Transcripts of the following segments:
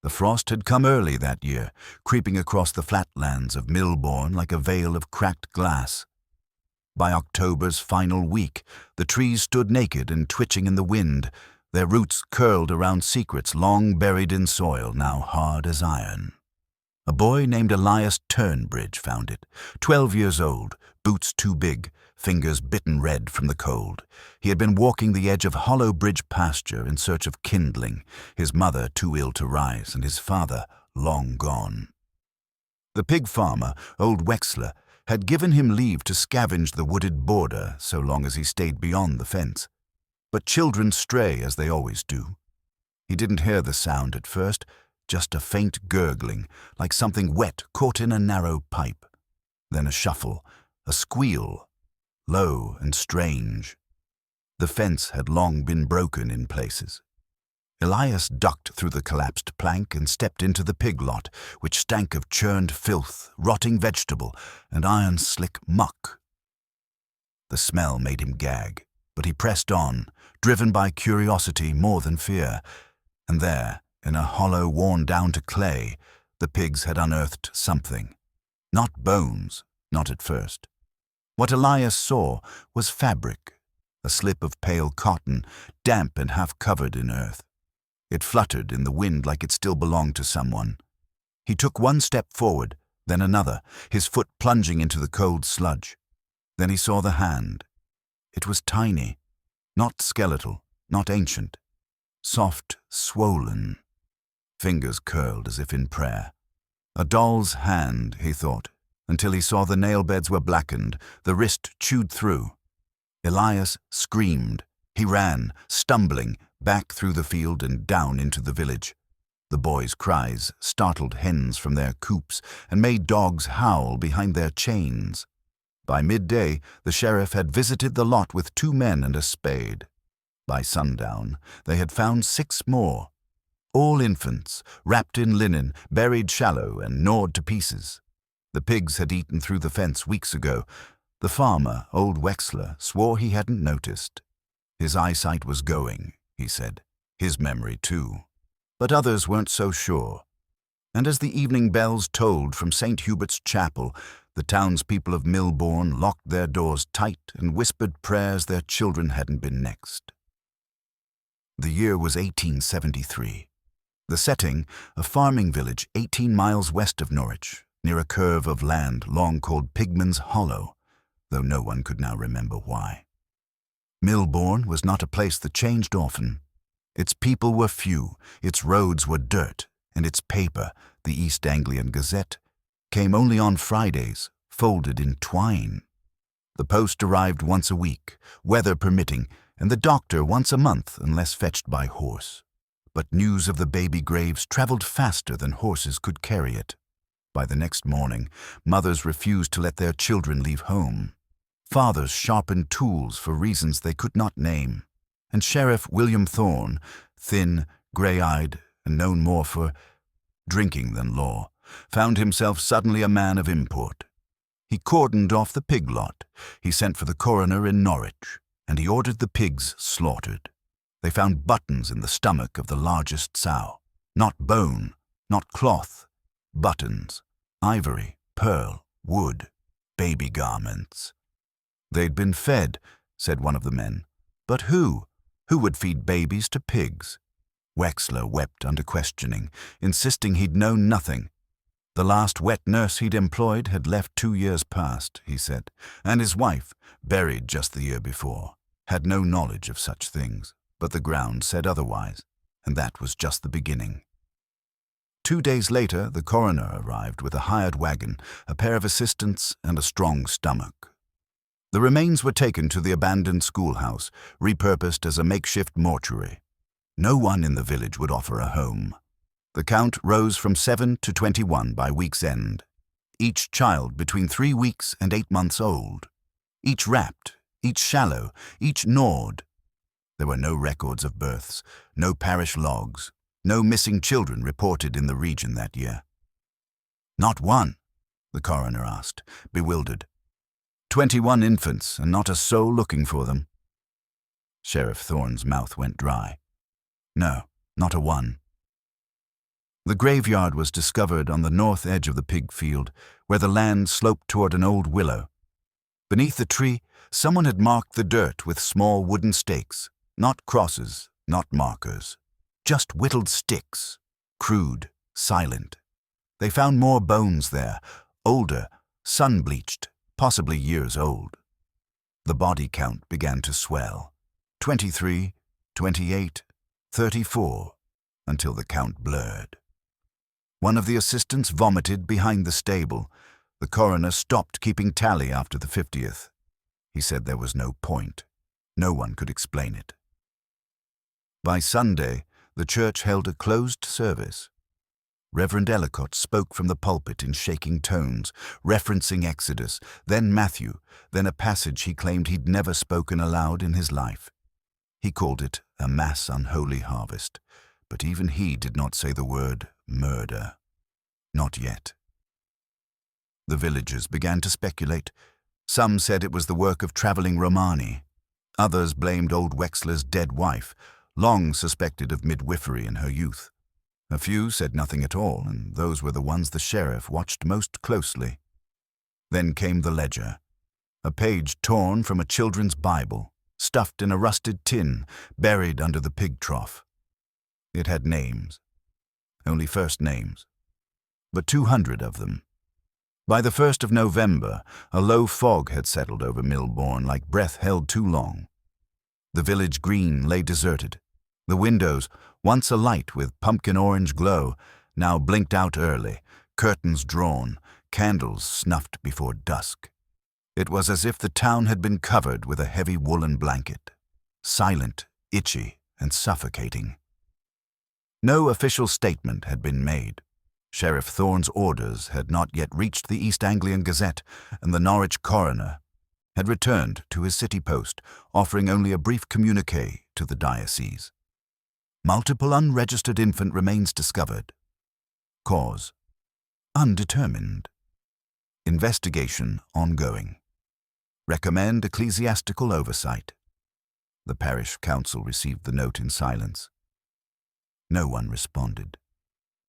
The frost had come early that year, creeping across the flatlands of Millbourne like a veil of cracked glass. By October's final week, the trees stood naked and twitching in the wind, their roots curled around secrets long buried in soil, now hard as iron. A boy named Elias Turnbridge found it, 12 years old, boots too big, fingers bitten red from the cold. He had been walking the edge of Hollow Bridge pasture in search of kindling, his mother too ill to rise and his father long gone. The pig farmer, old Wexler, had given him leave to scavenge the wooded border so long as he stayed beyond the fence. But children stray as they always do. He didn't hear the sound at first, just a faint gurgling, like something wet caught in a narrow pipe. Then a shuffle, a squeal, low and strange. The fence had long been broken in places. Elias ducked through the collapsed plank and stepped into the pig lot, which stank of churned filth, rotting vegetable, and iron-slick muck. The smell made him gag, but he pressed on, driven by curiosity more than fear, and there, in a hollow worn down to clay, the pigs had unearthed something. Not bones, not at first. What Elias saw was fabric, a slip of pale cotton, damp and half covered in earth. It fluttered in the wind like it still belonged to someone. He took one step forward, then another, his foot plunging into the cold sludge. Then he saw the hand. It was tiny, not skeletal, not ancient. Soft, swollen. Fingers curled as if in prayer. A doll's hand, he thought, until he saw the nail beds were blackened, the wrist chewed through. Elias screamed. He ran, stumbling, back through the field and down into the village. The boys' cries startled hens from their coops and made dogs howl behind their chains. By midday, the sheriff had visited the lot with 2 men and a spade. By sundown, they had found 6 more. All infants, wrapped in linen, buried shallow and gnawed to pieces. The pigs had eaten through the fence weeks ago. The farmer, old Wexler, swore he hadn't noticed. His eyesight was going, he said, his memory too. But others weren't so sure. And as the evening bells tolled from St. Hubert's Chapel, the townspeople of Millbourne locked their doors tight and whispered prayers their children hadn't been next. The year was 1873. The setting, a farming village 18 miles west of Norwich, near a curve of land long called Pigman's Hollow, though no one could now remember why. Millbourne was not a place that changed often. Its people were few, its roads were dirt, and its paper, the East Anglian Gazette, came only on Fridays, folded in twine. The post arrived once a week, weather permitting, and the doctor once a month unless fetched by horse. But news of the baby graves traveled faster than horses could carry it. By the next morning, mothers refused to let their children leave home. Fathers sharpened tools for reasons they could not name, and Sheriff William Thorne, thin, grey-eyed, and known more for drinking than law, found himself suddenly a man of import. He cordoned off the pig lot, he sent for the coroner in Norwich, and he ordered the pigs slaughtered. They found buttons in the stomach of the largest sow. Not bone, not cloth, buttons, ivory, pearl, wood, baby garments. They'd been fed, said one of the men. But who? Who would feed babies to pigs? Wexler wept under questioning, insisting he'd known nothing. The last wet nurse he'd employed had left 2 years past, he said, and his wife, buried just the year before, had no knowledge of such things, but the ground said otherwise, and that was just the beginning. 2 days later, the coroner arrived with a hired wagon, a pair of assistants, and a strong stomach. The remains were taken to the abandoned schoolhouse, repurposed as a makeshift mortuary. No one in the village would offer a home. The count rose from 7 to 21 by week's end, each child between 3 weeks and 8 months old, each wrapped, each shallow, each gnawed. There were no records of births, no parish logs, no missing children reported in the region that year. Not one, the coroner asked, bewildered. 21 infants, and not a soul looking for them. Sheriff Thorne's mouth went dry. No, not a one. The graveyard was discovered on the north edge of the pig field, where the land sloped toward an old willow. Beneath the tree, someone had marked the dirt with small wooden stakes, not crosses, not markers, just whittled sticks, crude, silent. They found more bones there, older, sun-bleached, possibly years old. The body count began to swell. 23, 28, 34, until the count blurred. One of the assistants vomited behind the stable. The coroner stopped keeping tally after the 50th. He said there was no point. No one could explain it. By Sunday, the church held a closed service. Reverend Ellicott spoke from the pulpit in shaking tones, referencing Exodus, then Matthew, then a passage he claimed he'd never spoken aloud in his life. He called it a mass unholy harvest, but even he did not say the word murder. Not yet. The villagers began to speculate. Some said it was the work of traveling Romani. Others blamed old Wexler's dead wife, long suspected of midwifery in her youth. A few said nothing at all, and those were the ones the sheriff watched most closely. Then came the ledger, a page torn from a children's Bible, stuffed in a rusted tin, buried under the pig trough. It had names, only first names, but 200 of them. By the 1st of November, a low fog had settled over Millbourne like breath held too long. The village green lay deserted. The windows, once alight with pumpkin orange glow, now blinked out early, curtains drawn, candles snuffed before dusk. It was as if the town had been covered with a heavy woolen blanket, silent, itchy, and suffocating. No official statement had been made. Sheriff Thorne's orders had not yet reached the East Anglian Gazette, and the Norwich coroner had returned to his city post, offering only a brief communique to the diocese. Multiple unregistered infant remains discovered. Cause: undetermined. Investigation ongoing. Recommend ecclesiastical oversight. The parish council received the note in silence. No one responded.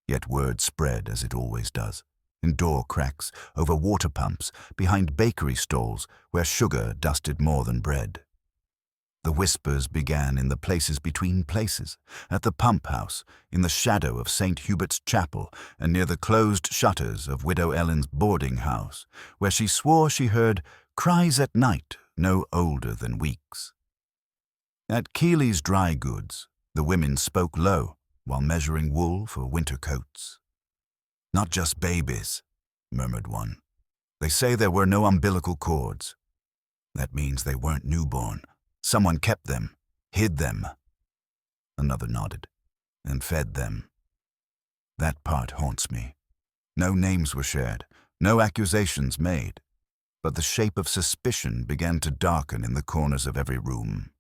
Yet word spread as it always does, in door cracks, over water pumps, behind bakery stalls where sugar dusted more than bread. The whispers began in the places between places, at the pump house, in the shadow of St. Hubert's Chapel, and near the closed shutters of Widow Ellen's boarding house, where she swore she heard cries at night no older than weeks. At Keeley's Dry Goods, the women spoke low, while measuring wool for winter coats. "Not just babies," murmured one. "They say there were no umbilical cords. That means they weren't newborn. Someone kept them, hid them." Another nodded. "And fed them." That part haunts me. No names were shared, no accusations made, but the shape of suspicion began to darken in the corners of every room.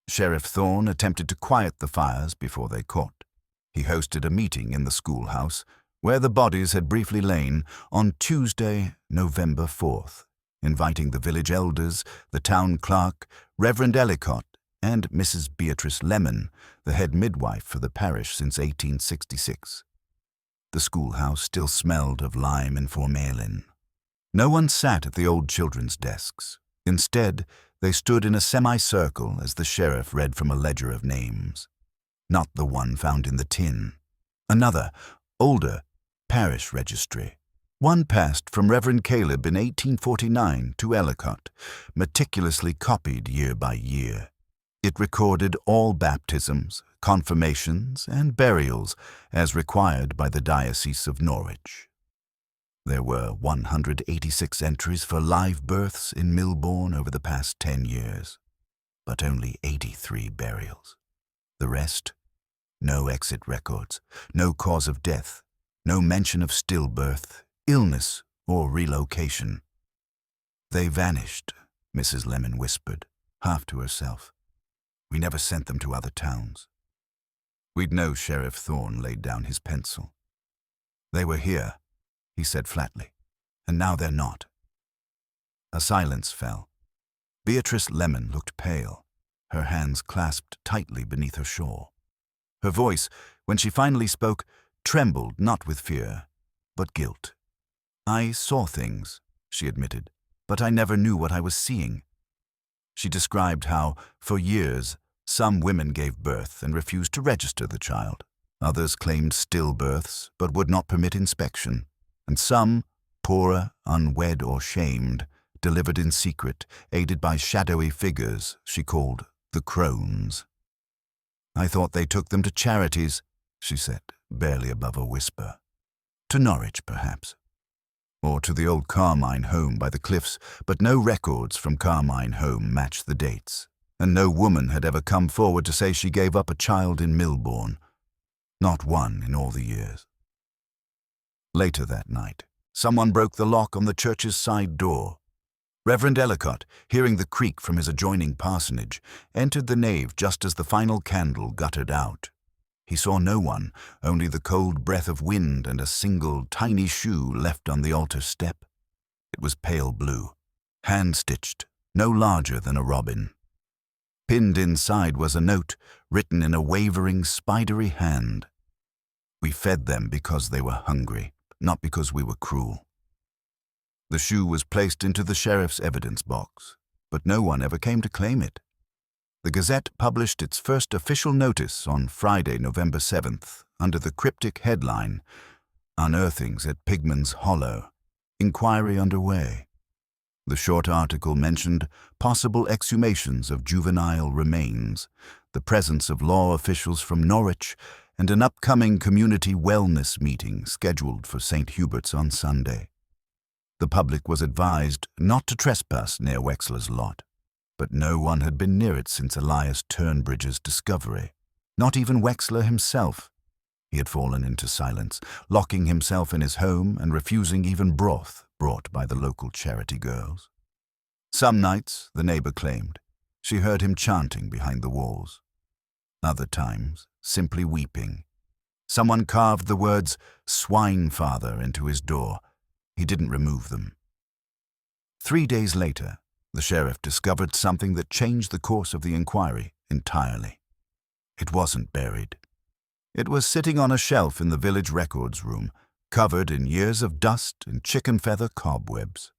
Sheriff Thorne attempted to quiet the fires before they caught. He hosted a meeting in the schoolhouse, where the bodies had briefly lain, on Tuesday, November 4th, inviting the village elders, the town clerk, Reverend Ellicott, and Mrs. Beatrice Lemon, the head midwife for the parish since 1866. The schoolhouse still smelled of lime and formalin. No one sat at the old children's desks. Instead, they stood in a semicircle as the sheriff read from a ledger of names. Not the one found in the tin. Another, older, parish registry. One passed from Reverend Caleb in 1849 to Ellicott, meticulously copied year by year. It recorded all baptisms, confirmations, and burials as required by the Diocese of Norwich. There were 186 entries for live births in Millbourne over the past 10 years, but only 83 burials. The rest, no exit records, no cause of death, no mention of stillbirth, illness, or relocation. "They vanished," Mrs. Lemon whispered, half to herself. "We never sent them to other towns." We'd know Sheriff Thorne laid down his pencil. "They were here," he said flatly, "and now they're not." A silence fell. Beatrice Lemon looked pale, her hands clasped tightly beneath her shawl. Her voice, when she finally spoke, trembled not with fear, but guilt. "I saw things," she admitted, "but I never knew what I was seeing." She described how, for years, some women gave birth and refused to register the child. Others claimed stillbirths but would not permit inspection. And some, poorer, unwed or shamed, delivered in secret, aided by shadowy figures she called the crones. "I thought they took them to charities," she said, barely above a whisper. "To Norwich, perhaps. Or to the old Carmine home by the cliffs, but no records from Carmine home matched the dates, and no woman had ever come forward to say she gave up a child in Milbourne. Not one in all the years." Later that night, someone broke the lock on the church's side door. Reverend Ellicott, hearing the creak from his adjoining parsonage, entered the nave just as the final candle guttered out. He saw no one, only the cold breath of wind and a single tiny shoe left on the altar step. It was pale blue, hand-stitched, no larger than a robin. Pinned inside was a note, written in a wavering, spidery hand. "We fed them because they were hungry, not because we were cruel." The shoe was placed into the sheriff's evidence box, but no one ever came to claim it. The Gazette published its first official notice on Friday, November 7th, under the cryptic headline, "Unearthings at Pigman's Hollow. Inquiry underway." The short article mentioned possible exhumations of juvenile remains, the presence of law officials from Norwich, and an upcoming community wellness meeting scheduled for St. Hubert's on Sunday. The public was advised not to trespass near Wexler's lot, but no one had been near it since Elias Turnbridge's discovery. Not even Wexler himself. He had fallen into silence, locking himself in his home and refusing even broth brought by the local charity girls. Some nights, the neighbor claimed, she heard him chanting behind the walls. Other times, simply weeping. Someone carved the words "Swine Father" into his door. He didn't remove them. 3 days later, the sheriff discovered something that changed the course of the inquiry entirely. It wasn't buried. It was sitting on a shelf in the village records room, covered in years of dust and chicken feather cobwebs.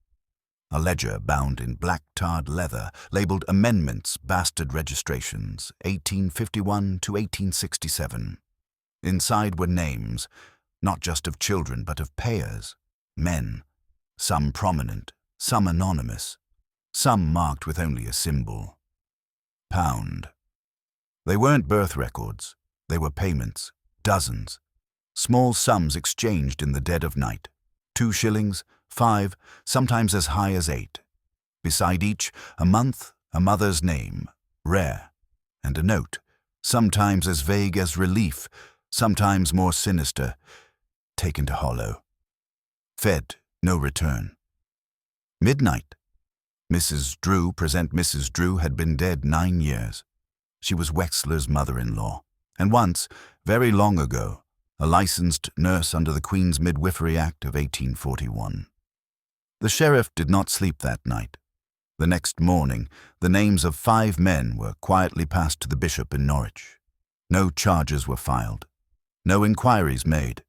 A ledger bound in black tarred leather, labeled Amendments Bastard Registrations, 1851 to 1867. Inside were names, not just of children but of payers, men, some prominent, some anonymous, some marked with only a symbol. Pound. They weren't birth records. They were payments, dozens. Small sums exchanged in the dead of night. 2 shillings, 5, sometimes as high as 8. Beside each, a month, a mother's name, rare, and a note, sometimes as vague as relief, sometimes more sinister, taken to Hollow. Fed, no return. Midnight. Mrs. Drew, present Mrs. Drew, had been dead 9 years. She was Wexler's mother-in-law, and once, very long ago, a licensed nurse under the Queen's Midwifery Act of 1841. The sheriff did not sleep that night. The next morning, the names of 5 men were quietly passed to the bishop in Norwich. No charges were filed, no inquiries made,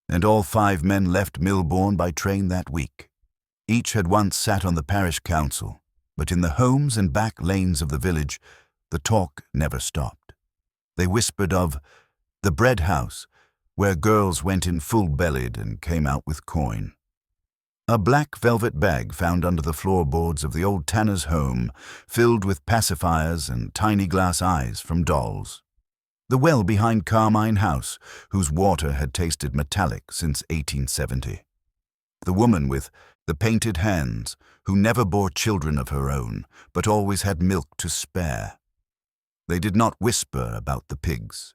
and all 5 men left Milbourne by train that week. Each had once sat on the parish council, but in the homes and back lanes of the village, the talk never stopped. They whispered of the bread house, where girls went in full-bellied and came out with coin. A black velvet bag found under the floorboards of the old tanner's home, filled with pacifiers and tiny glass eyes from dolls. The well behind Carmine House, whose water had tasted metallic since 1870. The woman with the painted hands, who never bore children of her own, but always had milk to spare. They did not whisper about the pigs.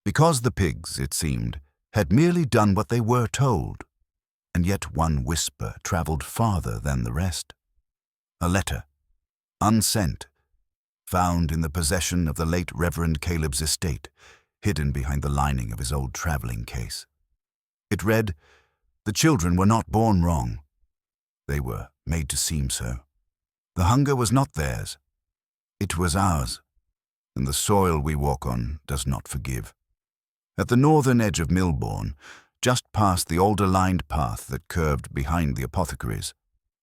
Because the pigs, it seemed, had merely done what they were told. And yet one whisper traveled farther than the rest. A letter, unsent, found in the possession of the late Reverend Caleb's estate, hidden behind the lining of his old traveling case. It read, "The children were not born wrong. They were made to seem so. The hunger was not theirs. It was ours, and the soil we walk on does not forgive. At the northern edge of Milbourne, just past the alder-lined path that curved behind the apothecaries,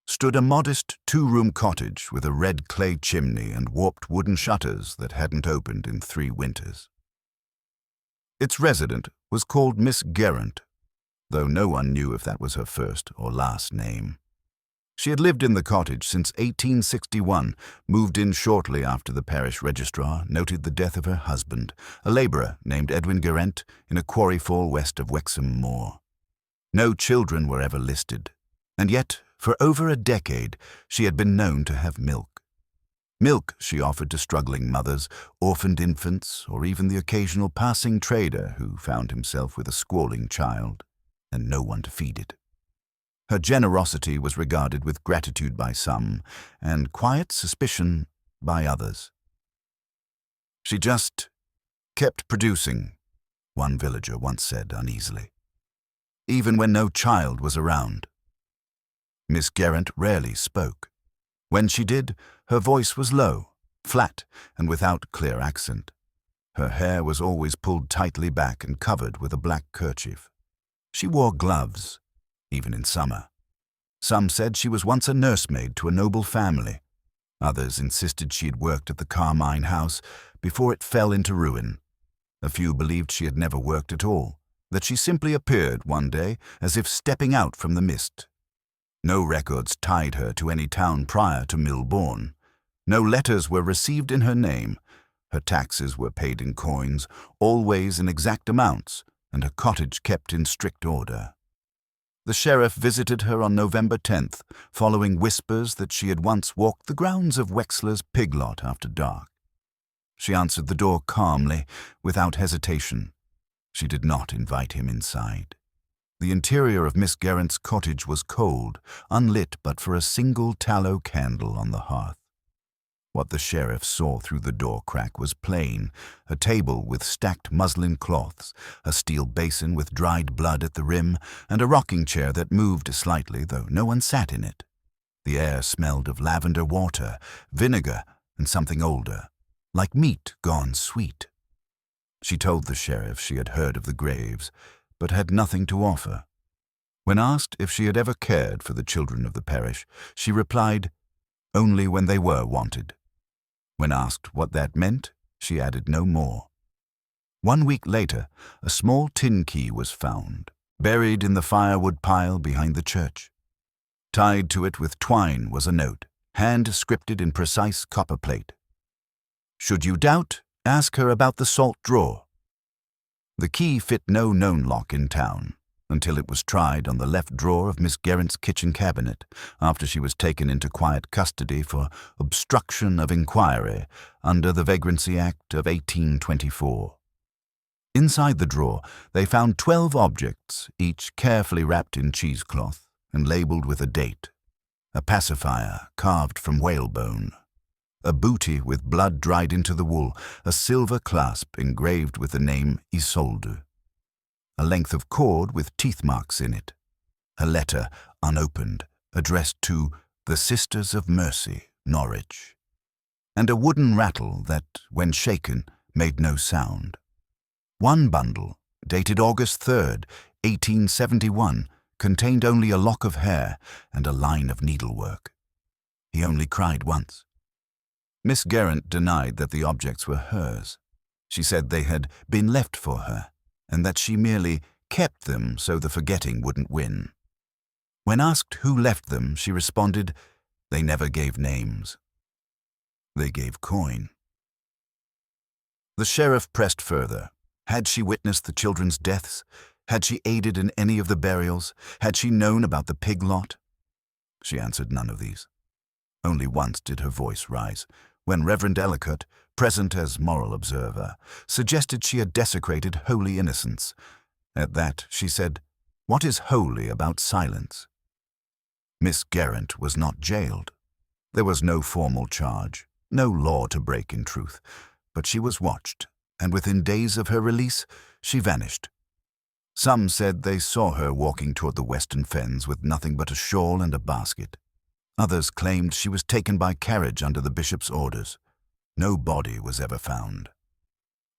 stood a modest two-room cottage with a red clay chimney and warped wooden shutters that hadn't opened in 3 winters. Its resident was called Miss Geraint, though no one knew if that was her first or last name. She had lived in the cottage since 1861, moved in shortly after the parish registrar noted the death of her husband, a labourer named Edwin Geraint, in a quarry fall west of Wexham Moor. No children were ever listed, and yet, for over a decade, she had been known to have milk. Milk she offered to struggling mothers, orphaned infants, or even the occasional passing trader who found himself with a squalling child, and no one to feed it. Her generosity was regarded with gratitude by some, and quiet suspicion by others. She just kept producing, one villager once said uneasily, even when no child was around. Miss Geraint rarely spoke. When she did, her voice was low, flat, and without clear accent. Her hair was always pulled tightly back and covered with a black kerchief. She wore gloves, even in summer. Some said she was once a nursemaid to a noble family. Others insisted she had worked at the Carmine House before it fell into ruin. A few believed she had never worked at all, that she simply appeared one day as if stepping out from the mist. No records tied her to any town prior to Milbourne. No letters were received in her name. Her taxes were paid in coins, always in exact amounts, and her cottage kept in strict order. The sheriff visited her on November 10th, following whispers that she had once walked the grounds of Wexler's pig lot after dark. She answered the door calmly, without hesitation. She did not invite him inside. The interior of Miss Geraint's cottage was cold, unlit but for a single tallow candle on the hearth. What the sheriff saw through the door crack was plain: a table with stacked muslin cloths, a steel basin with dried blood at the rim, and a rocking chair that moved slightly, though no one sat in it. The air smelled of lavender water, vinegar, and something older, like meat gone sweet. She told the sheriff she had heard of the graves, but had nothing to offer. When asked if she had ever cared for the children of the parish, she replied, only when they were wanted. When asked what that meant, she added no more. 1 week later, a small tin key was found, buried in the firewood pile behind the church. Tied to it with twine was a note, hand-scripted in precise copperplate. Should you doubt, ask her about the salt drawer. The key fit no known lock in town, until it was tried on the left drawer of Miss Geraint's kitchen cabinet, after she was taken into quiet custody for obstruction of inquiry under the Vagrancy Act of 1824. Inside the drawer, they found 12 objects, each carefully wrapped in cheesecloth and labelled with a date: a pacifier carved from whalebone, a booty with blood dried into the wool, a silver clasp engraved with the name Isolde, a length of cord with teeth marks in it, a letter, unopened, addressed to the Sisters of Mercy, Norwich, and a wooden rattle that, when shaken, made no sound. One bundle, dated August 3rd, 1871, contained only a lock of hair and a line of needlework. He only cried once. Miss Geraint denied that the objects were hers. She said they had been left for her, and that she merely kept them so the forgetting wouldn't win. When asked who left them, she responded, they never gave names. They gave coin. The sheriff pressed further. Had she witnessed the children's deaths? Had she aided in any of the burials? Had she known about the pig lot? She answered none of these. Only once did her voice rise, when Reverend Ellicott, present as moral observer, suggested she had desecrated holy innocence. At that, she said, "What is holy about silence?" Miss Geraint was not jailed. There was no formal charge, no law to break in truth, but she was watched, and within days of her release, she vanished. Some said they saw her walking toward the western fens with nothing but a shawl and a basket. Others claimed she was taken by carriage under the bishop's orders. No body was ever found.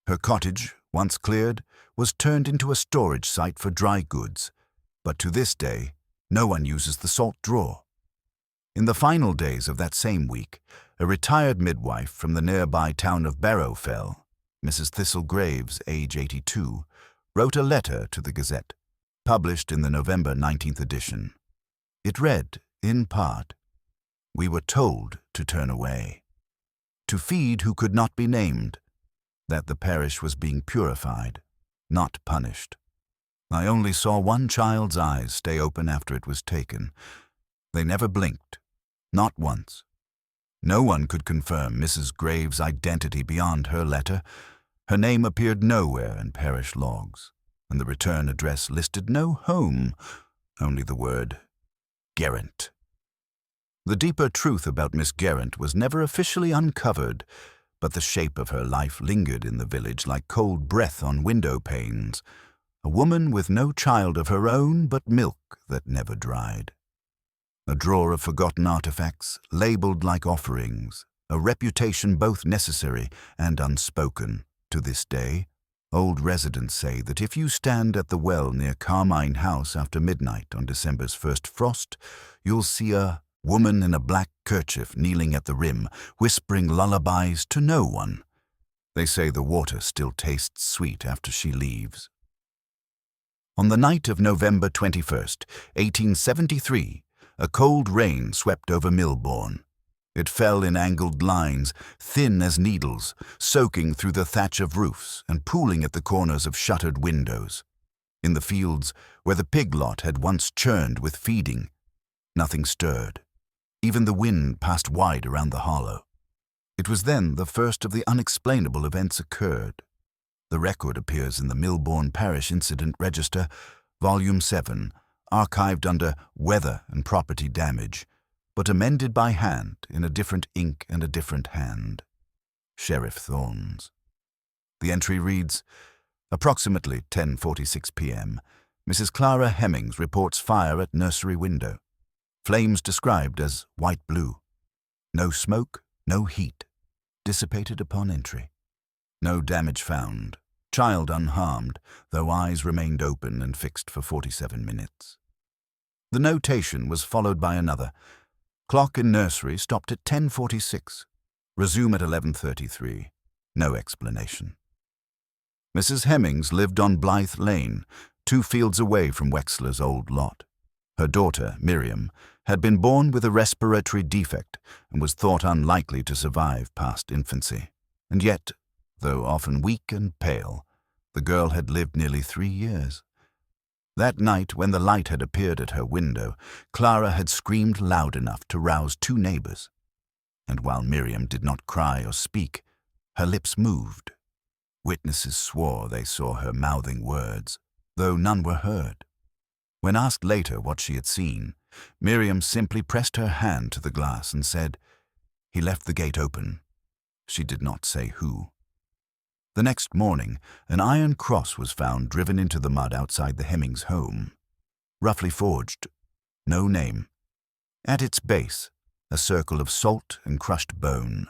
Her cottage, once cleared, was turned into a storage site for dry goods, but to this day, no one uses the salt drawer. In the final days of that same week, a retired midwife from the nearby town of Barrowfell, Mrs. Thistle Graves, age 82, wrote a letter to the Gazette, published in the November 19th edition. It read, in part, "We were told to turn away, to feed who could not be named, that the parish was being purified, not punished. I only saw one child's eyes stay open after it was taken. They never blinked, not once. No one could confirm Mrs. Graves' identity beyond her letter. Her name appeared nowhere in parish logs, and the return address listed no home, only the word Geraint." The deeper truth about Miss Geraint was never officially uncovered, but the shape of her life lingered in the village like cold breath on window panes, a woman with no child of her own but milk that never dried. A drawer of forgotten artifacts, labeled like offerings, a reputation both necessary and unspoken. To this day, old residents say that if you stand at the well near Carmine House after midnight on December's first frost, you'll see a woman in a black kerchief kneeling at the rim, whispering lullabies to no one. They say the water still tastes sweet after she leaves. On the night of November 21st, 1873, a cold rain swept over Milbourne. It fell in angled lines, thin as needles, soaking through the thatch of roofs and pooling at the corners of shuttered windows. In the fields, where the pig lot had once churned with feeding, nothing stirred. Even the wind passed wide around the hollow. It was then the first of the unexplainable events occurred. The record appears in the Milbourne Parish Incident Register, Volume 7, archived under Weather and Property Damage, but amended by hand in a different ink and a different hand. Sheriff Thorns. The entry reads, approximately 10:46 p.m., Mrs. Clara Hemmings reports fire at nursery window. Flames described as white-blue. No smoke, no heat. Dissipated upon entry. No damage found. Child unharmed, though eyes remained open and fixed for 47 minutes. The notation was followed by another. Clock in nursery stopped at 10:46. Resume at 11:33. No explanation. Mrs. Hemmings lived on Blythe Lane, 2 fields away from Wexler's old lot. Her daughter, Miriam, had been born with a respiratory defect and was thought unlikely to survive past infancy. And yet, though often weak and pale, the girl had lived nearly 3 years. That night, when the light had appeared at her window, Clara had screamed loud enough to rouse 2 neighbors. And while Miriam did not cry or speak, her lips moved. Witnesses swore they saw her mouthing words, though none were heard. When asked later what she had seen, Miriam simply pressed her hand to the glass and said, "He left the gate open." She did not say who. The next morning, an iron cross was found driven into the mud outside the Hemmings' home. Roughly forged. No name. At its base, a circle of salt and crushed bone.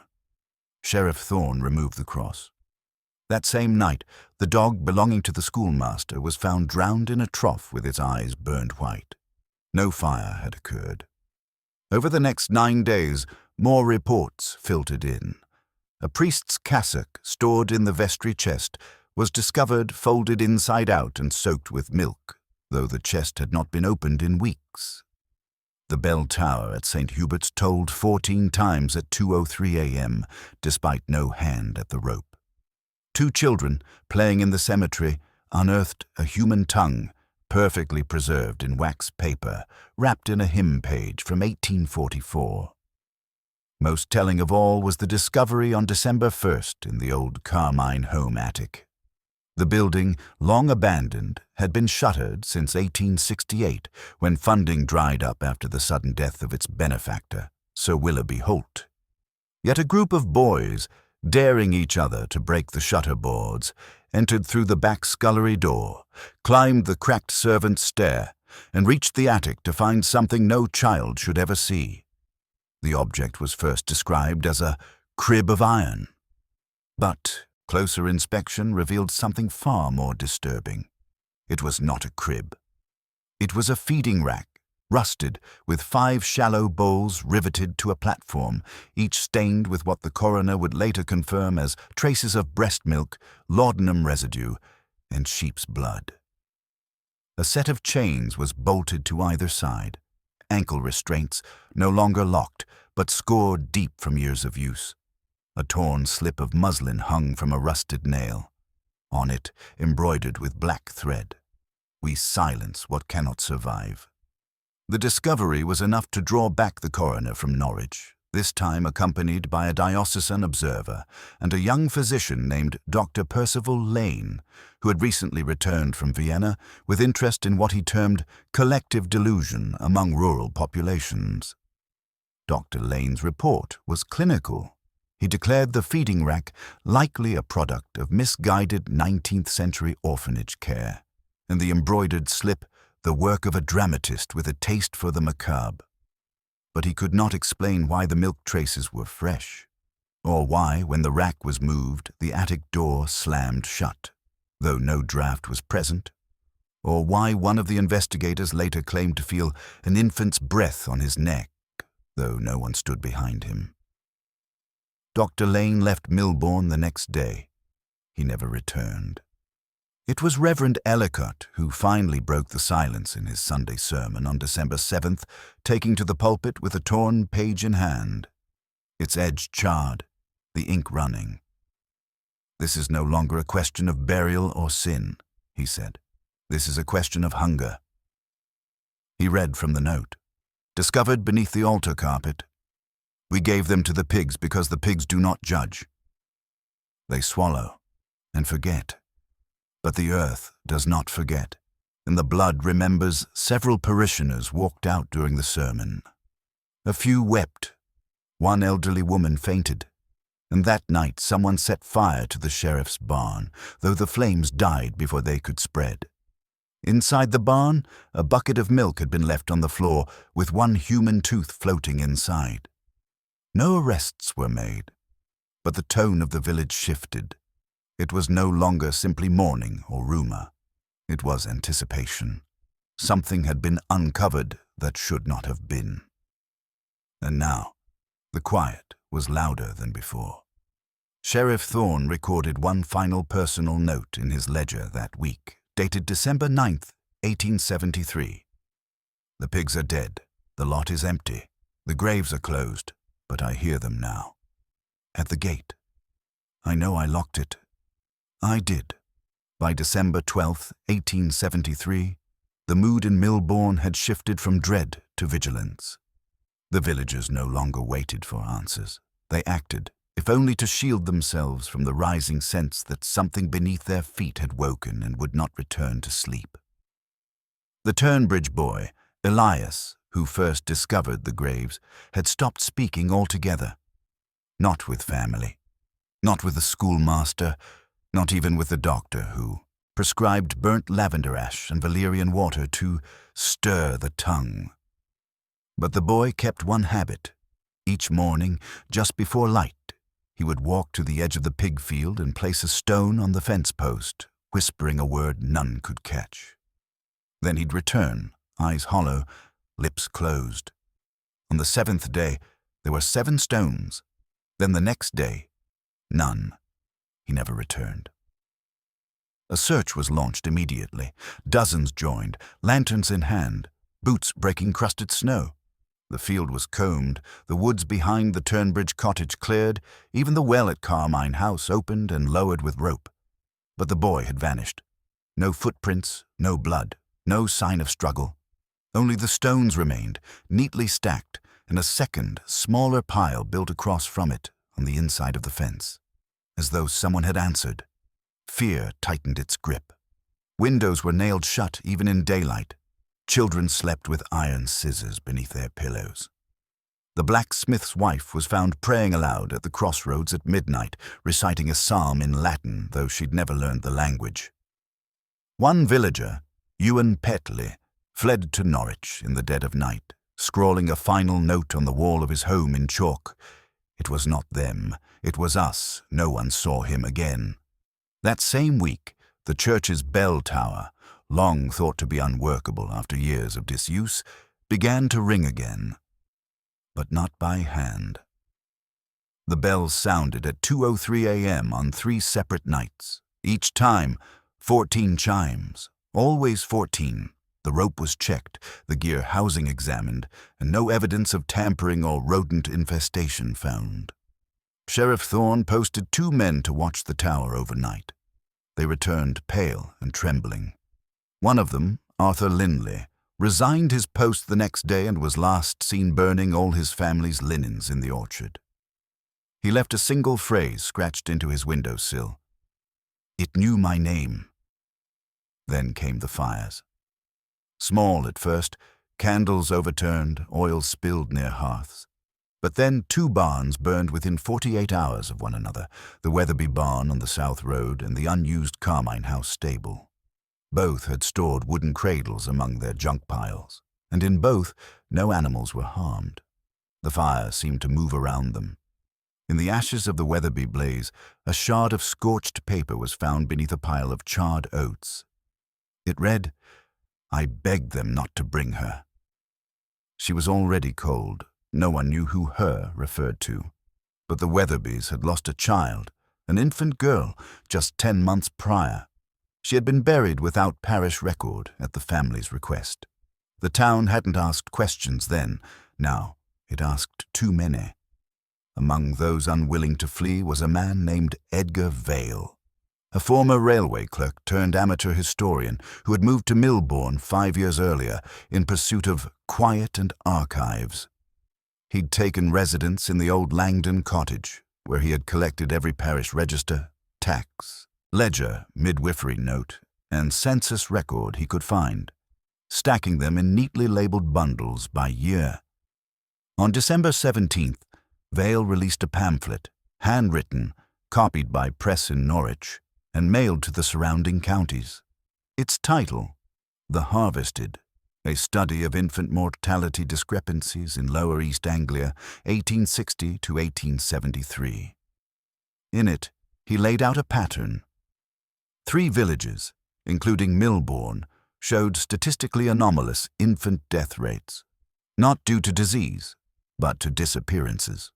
Sheriff Thorne removed the cross. That same night, the dog belonging to the schoolmaster was found drowned in a trough with its eyes burned white. No fire had occurred. Over the next 9 days, more reports filtered in. A priest's cassock, stored in the vestry chest, was discovered folded inside out and soaked with milk, though the chest had not been opened in weeks. The bell tower at St. Hubert's tolled 14 times at 2:03 a.m., despite no hand at the rope. 2 children, playing in the cemetery, unearthed a human tongue, perfectly preserved in wax paper, wrapped in a hymn page from 1844. Most telling of all was the discovery on December 1st in the old Carmine home attic. The building, long abandoned, had been shuttered since 1868, when funding dried up after the sudden death of its benefactor, Sir Willoughby Holt. Yet a group of boys, daring each other to break the shutter boards, entered through the back scullery door, climbed the cracked servant's stair, and reached the attic to find something no child should ever see. The object was first described as a crib of iron. But Closer inspection revealed something far more disturbing. It was not a crib. It was a feeding rack, rusted, with 5 shallow bowls riveted to a platform, each stained with what the coroner would later confirm as traces of breast milk, laudanum residue, and sheep's blood. A set of chains was bolted to either side, ankle restraints no longer locked but scored deep from years of use. A torn slip of muslin hung from a rusted nail. On it, embroidered with black thread, "We silence what cannot survive." The discovery was enough to draw back the coroner from Norwich, this time accompanied by a diocesan observer and a young physician named Dr. Percival Lane, who had recently returned from Vienna with interest in what he termed collective delusion among rural populations. Dr. Lane's report was clinical. He declared the feeding rack likely a product of misguided 19th-century orphanage care, and the embroidered slip the work of a dramatist with a taste for the macabre. But he could not explain why the milk traces were fresh, or why, when the rack was moved, the attic door slammed shut, though no draught was present, or why one of the investigators later claimed to feel an infant's breath on his neck, though no one stood behind him. Dr. Lane left Milbourne the next day. He never returned. It was Reverend Ellicott who finally broke the silence in his Sunday sermon on December 7th, taking to the pulpit with a torn page in hand, its edge charred, the ink running. "This is no longer a question of burial or sin," he said. "This is a question of hunger." He read from the note. "Discovered beneath the altar carpet. We gave them to the pigs because the pigs do not judge. They swallow and forget. But the earth does not forget, and the blood remembers several parishioners walked out during the sermon. A few wept. One elderly woman fainted. And that night someone set fire to the sheriff's barn, though the flames died before they could spread. Inside the barn, a bucket of milk had been left on the floor, with one human tooth floating inside. No arrests were made, but the tone of the village shifted. It was no longer simply mourning or rumor. It was anticipation. Something had been uncovered that should not have been. And now, the quiet was louder than before. Sheriff Thorne recorded one final personal note in his ledger that week, dated December 9th, 1873. "The pigs are dead. The lot is empty. The graves are closed, but I hear them now. At the gate. I know I locked it. I did." By December 12th, 1873, the mood in Milbourne had shifted from dread to vigilance. The villagers no longer waited for answers. They acted, if only to shield themselves from the rising sense that something beneath their feet had woken and would not return to sleep. The Turnbridge boy, Elias, who first discovered the graves, had stopped speaking altogether. Not with family, not with the schoolmaster, not even with the doctor who prescribed burnt lavender ash and valerian water to stir the tongue. But the boy kept one habit. Each morning, just before light, he would walk to the edge of the pig field and place a stone on the fence post, whispering a word none could catch. Then he'd return, eyes hollow, lips closed. On the 7th day, there were 7 stones. Then the next day, none. He never returned. A search was launched immediately. Dozens joined, lanterns in hand, boots breaking crusted snow. The field was combed, the woods behind the Turnbridge cottage cleared, even the well at Carmine House opened and lowered with rope. But the boy had vanished. No footprints, no blood, no sign of struggle. Only the stones remained, neatly stacked, and a second, smaller pile built across from it on the inside of the fence. As though someone had answered. Fear tightened its grip. Windows were nailed shut even in daylight. Children slept with iron scissors beneath their pillows. The blacksmith's wife was found praying aloud at the crossroads at midnight, reciting a psalm in Latin, though she'd never learned the language. One villager, Ewan Petley, fled to Norwich in the dead of night, scrawling a final note on the wall of his home in chalk. It was not them, it was us. No one saw him again. That same week, the church's bell tower, long thought to be unworkable after years of disuse, began to ring again, but not by hand. The bells sounded at 2:03 a.m. on 3 separate nights. Each time, 14 chimes, always 14. The rope was checked, the gear housing examined, and no evidence of tampering or rodent infestation found. Sheriff Thorne posted 2 men to watch the tower overnight. They returned pale and trembling. One of them, Arthur Lindley, resigned his post the next day and was last seen burning all his family's linens in the orchard. He left a single phrase scratched into his windowsill. "It knew my name." Then came the fires. Small at first, candles overturned, oil spilled near hearths. But then 2 barns burned within 48 hours of one another, the Weatherby barn on the South Road and the unused Carmine House stable. Both had stored wooden cradles among their junk piles, and in both no animals were harmed. The fire seemed to move around them. In the ashes of the Weatherby blaze, a shard of scorched paper was found beneath a pile of charred oats. It read, "I begged them not to bring her." She was already cold. No one knew who "her" referred to. But the Weatherbys had lost a child, an infant girl, just 10 months prior. She had been buried without parish record at the family's request. The town hadn't asked questions then. Now it asked too many. Among those unwilling to flee was a man named Edgar Vale, a former railway clerk turned amateur historian who had moved to Milbourne 5 years earlier in pursuit of quiet and archives. He'd taken residence in the old Langdon cottage, where he had collected every parish register, tax, ledger, midwifery note, and census record he could find, stacking them in neatly labeled bundles by year. On December 17th, Vale released a pamphlet, handwritten, copied by press in Norwich, and mailed to the surrounding counties. Its title, "The Harvested, a Study of Infant Mortality Discrepancies in Lower East Anglia, 1860 to 1873. In it, he laid out a pattern. 3 villages, including Milbourne, showed statistically anomalous infant death rates, not due to disease, but to disappearances.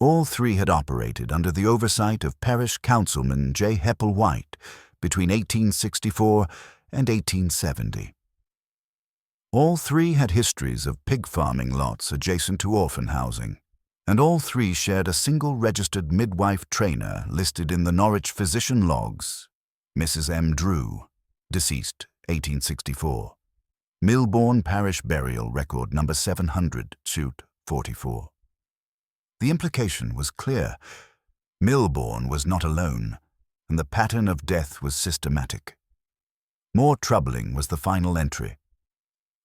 All 3 had operated under the oversight of Parish Councilman J. Heppel-White between 1864 and 1870. All 3 had histories of pig farming lots adjacent to orphan housing, and all 3 shared a single registered midwife trainer listed in the Norwich physician logs, Mrs. M. Drew, deceased 1864. Milbourne Parish Burial Record number 700, Chute 44. The implication was clear. Milbourne was not alone, and the pattern of death was systematic. More troubling was the final entry.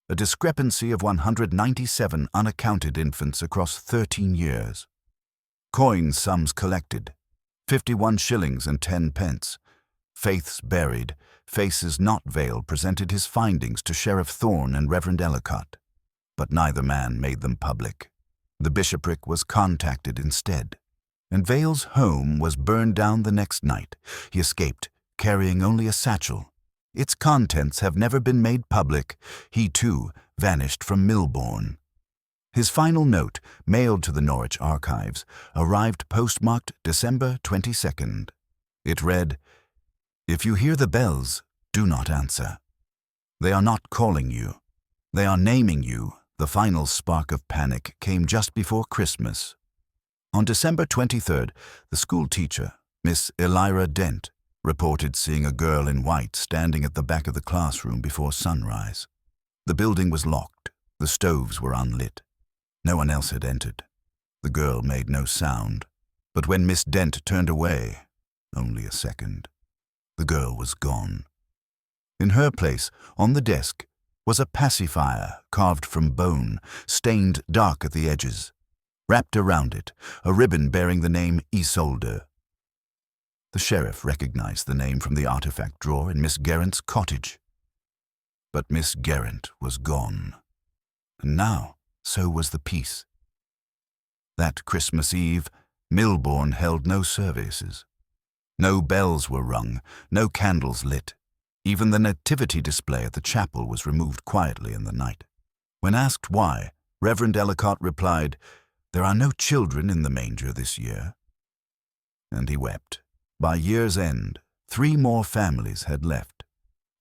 A discrepancy of 197 unaccounted infants across 13 years. Coin sums collected, 51 shillings and 10 pence. Faiths buried, faces not Vale presented his findings to Sheriff Thorne and Reverend Ellicott, but neither man made them public. The bishopric was contacted instead, and Vale's home was burned down the next night. He escaped, carrying only a satchel. Its contents have never been made public. He, too, vanished from Milbourne. His final note, mailed to the Norwich Archives, arrived postmarked December 22nd. It read, "If you hear the bells, do not answer. They are not calling you. They are naming you." The final spark of panic came just before Christmas. On December 23rd, the school teacher, Miss Elira Dent, reported seeing a girl in white standing at the back of the classroom before sunrise. The building was locked. The stoves were unlit. No one else had entered. The girl made no sound, but when Miss Dent turned away, only a second, the girl was gone. In her place, on the desk, was a pacifier carved from bone, stained dark at the edges. Wrapped around it, a ribbon bearing the name Isolde. The sheriff recognized the name from the artifact drawer in Miss Geraint's cottage. But Miss Geraint was gone. And now, so was the peace. That Christmas Eve, Milbourne held no services. No bells were rung, no candles lit. Even the nativity display at the chapel was removed quietly in the night. When asked why, Reverend Ellicott replied, "There are no children in the manger this year." And he wept. By year's end, 3 more families had left.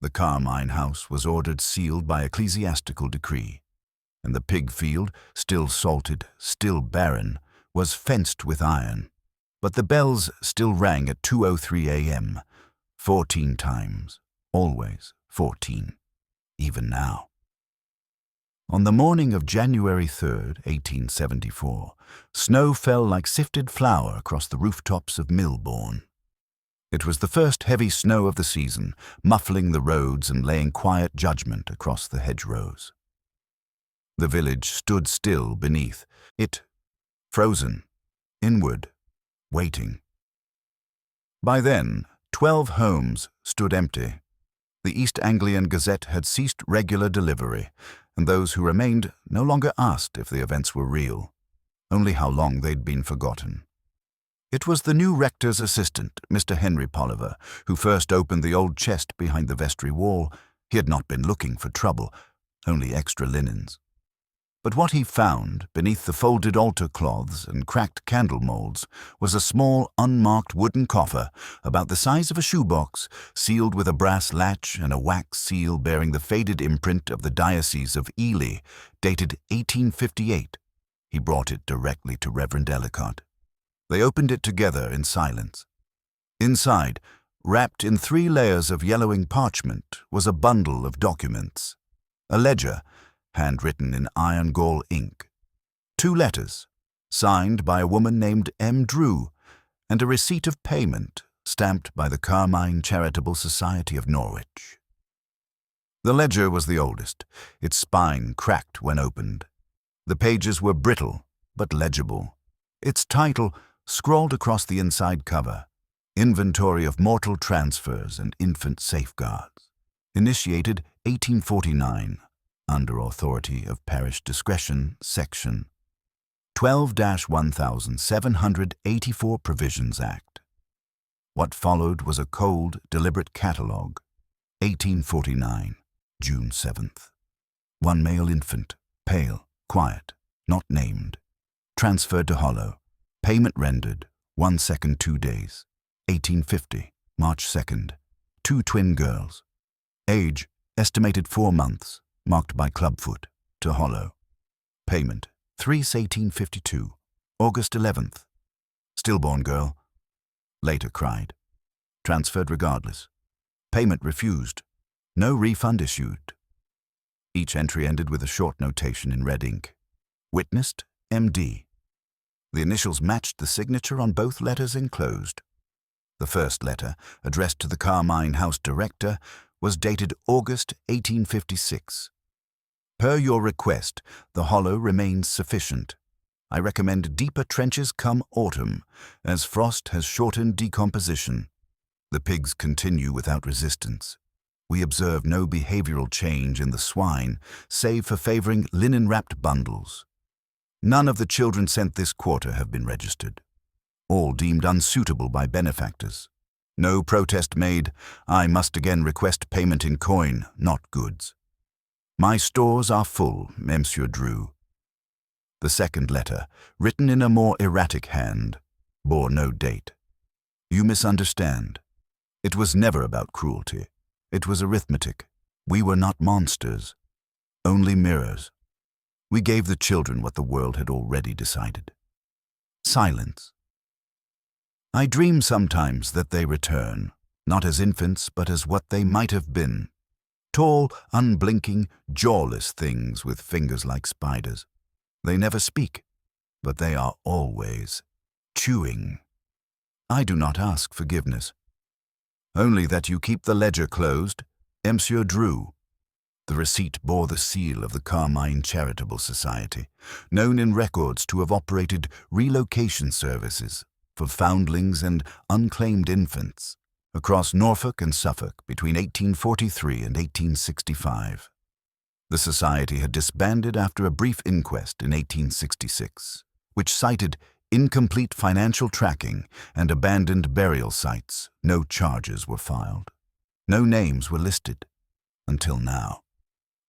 The Carmine house was ordered sealed by ecclesiastical decree, and the pig field, still salted, still barren, was fenced with iron. But the bells still rang at 2:03 a.m., 14 times, always 14, even now. On the morning of January 3rd, 1874, snow fell like sifted flour across the rooftops of Milbourne. It was the first heavy snow of the season, muffling the roads and laying quiet judgment across the hedgerows. The village stood still beneath it, frozen, inward, waiting. By then, 12 homes stood empty. The East Anglian Gazette had ceased regular delivery, and those who remained no longer asked if the events were real, only how long they'd been forgotten. It was the new rector's assistant, Mr. Henry Polliver, who first opened the old chest behind the vestry wall. He had not been looking for trouble, only extra linens. But what he found beneath the folded altar cloths and cracked candle molds was a small, unmarked wooden coffer about the size of a shoebox, sealed with a brass latch and a wax seal bearing the faded imprint of the Diocese of Ely, dated 1858. He brought it directly to Reverend Ellicott. They opened it together in silence. Inside, wrapped in 3 layers of yellowing parchment, was a bundle of documents. A ledger, handwritten in iron gall ink. 2 letters, signed by a woman named M. Drew, and a receipt of payment stamped by the Carmine Charitable Society of Norwich. The ledger was the oldest, its spine cracked when opened. The pages were brittle but legible. Its title, scrawled across the inside cover, Inventory of Mortal Transfers and Infant Safeguards, initiated 1849, under authority of Parish Discretion, Section 12-1784 Provisions Act. What followed was a cold, deliberate catalogue. 1849, June 7th. 1 male infant, pale, quiet, not named. Transferred to Hollow. Payment rendered, 1 second 2 days. 1850, March 2nd. 2 twin girls. Age, estimated 4 months, marked by clubfoot, to Hollow. Payment, 3/1852, August 11th. Stillborn girl. Later cried. Transferred regardless. Payment refused. No refund issued. Each entry ended with a short notation in red ink. Witnessed, M.D. The initials matched the signature on both letters enclosed. The first letter, addressed to the Carmine House director, was dated August 1856. Per your request, the Hollow remains sufficient. I recommend deeper trenches come autumn, as frost has shortened decomposition. The pigs continue without resistance. We observe no behavioral change in the swine, save for favoring linen-wrapped bundles. None of the children sent this quarter have been registered. All deemed unsuitable by benefactors. No protest made. I must again request payment in coin, not goods. My stores are full, Monsieur Drew. The second letter, written in a more erratic hand, bore no date. You misunderstand. It was never about cruelty. It was arithmetic. We were not monsters, only mirrors. We gave the children what the world had already decided. Silence. I dream sometimes that they return, not as infants, but as what they might have been. Tall, unblinking, jawless things with fingers like spiders. They never speak, but they are always chewing. I do not ask forgiveness. Only that you keep the ledger closed, Monsieur Drew. The receipt bore the seal of the Carmine Charitable Society, known in records to have operated relocation services for foundlings and unclaimed infants across Norfolk and Suffolk between 1843 and 1865. The society had disbanded after a brief inquest in 1866, which cited incomplete financial tracking, and abandoned burial sites, no charges were filed. No names were listed. Until now.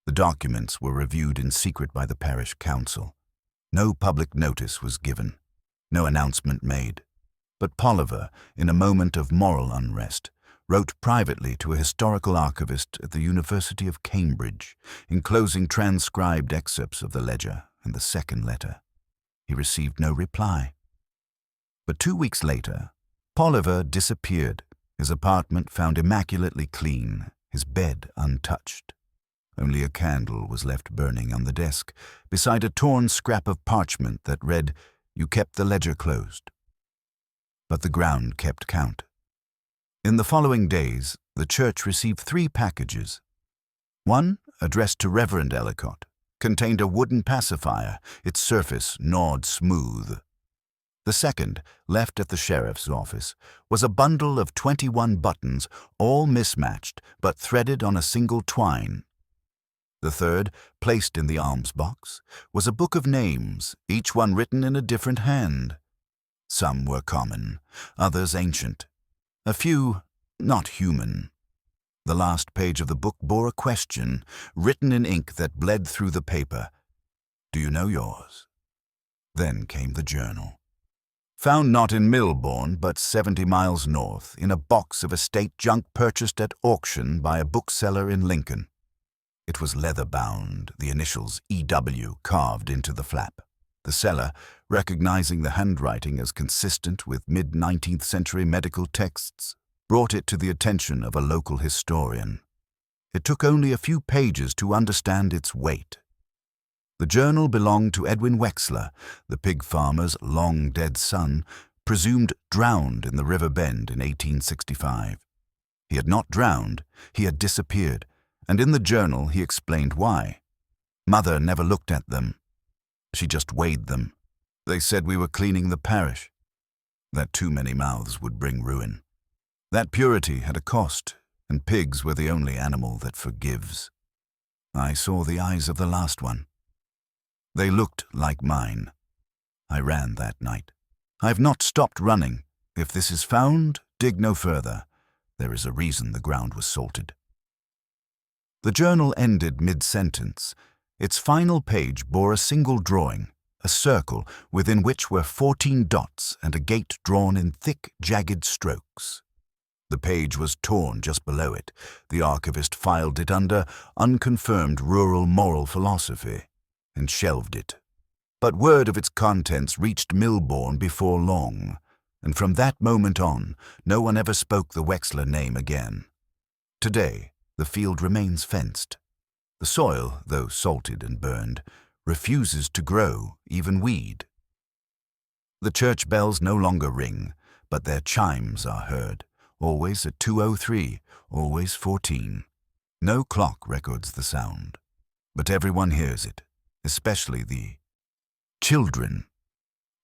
The documents were reviewed in secret by the parish council. No public notice was given. No announcement made. But Polliver, in a moment of moral unrest, wrote privately to a historical archivist at the University of Cambridge, enclosing transcribed excerpts of the ledger and the second letter. He received no reply. But 2 weeks later, Polliver disappeared, his apartment found immaculately clean, his bed untouched. Only a candle was left burning on the desk, beside a torn scrap of parchment that read, "You kept the ledger closed." But the ground kept count. In the following days, the church received 3 packages. One, addressed to Reverend Ellicott, contained a wooden pacifier, its surface gnawed smooth. The second, left at the sheriff's office, was a bundle of 21 buttons, all mismatched but threaded on a single twine. The third, placed in the alms box, was a book of names, each one written in a different hand. Some were common, others ancient, a few not human. The last page of the book bore a question, written in ink that bled through the paper. "Do you know yours?" Then came the journal. Found not in Milbourne, but 70 miles north, in a box of estate junk purchased at auction by a bookseller in Lincoln. It was leather-bound, the initials E.W. carved into the flap. The seller, recognizing the handwriting as consistent with mid-19th century medical texts, brought it to the attention of a local historian. It took only a few pages to understand its weight. The journal belonged to Edwin Wexler, the pig farmer's long-dead son, presumed drowned in the River Bend in 1865. He had not drowned, he had disappeared, and in the journal he explained why. Mother never looked at them. She just weighed them. They said we were cleaning the parish. That too many mouths would bring ruin. That purity had a cost, and pigs were the only animal that forgives. I saw the eyes of the last one. They looked like mine. I ran that night. I've not stopped running. If this is found, dig no further. There is a reason the ground was salted. The journal ended mid-sentence. Its final page bore a single drawing, a circle within which were 14 dots and a gate drawn in thick, jagged strokes. The page was torn just below it. The archivist filed it under unconfirmed rural moral philosophy and shelved it. But word of its contents reached Milbourne before long, and from that moment on, no one ever spoke the Wexler name again. Today, the field remains fenced. The soil, though salted and burned, refuses to grow, even weed. The church bells no longer ring, but their chimes are heard, always at 2:03, always 14. No clock records the sound, but everyone hears it, especially the children.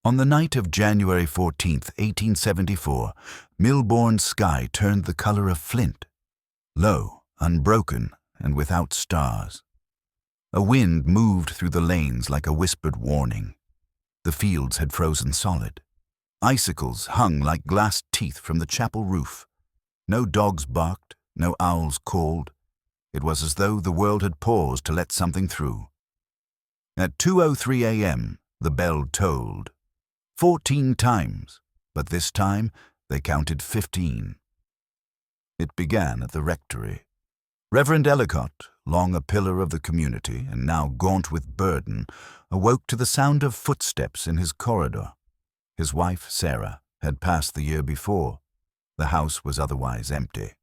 On the night of January 14th, 1874, Milbourne's sky turned the color of flint, low, unbroken, and without stars. A wind moved through the lanes like a whispered warning. The fields had frozen solid. Icicles hung like glass teeth from the chapel roof. No dogs barked, no owls called. It was as though the world had paused to let something through. At 2:03 a.m., the bell tolled. 14 times, but this time they counted 15. It began at the rectory. Reverend Ellicott, long a pillar of the community and now gaunt with burden, awoke to the sound of footsteps in his corridor. His wife, Sarah, had passed the year before. The house was otherwise empty.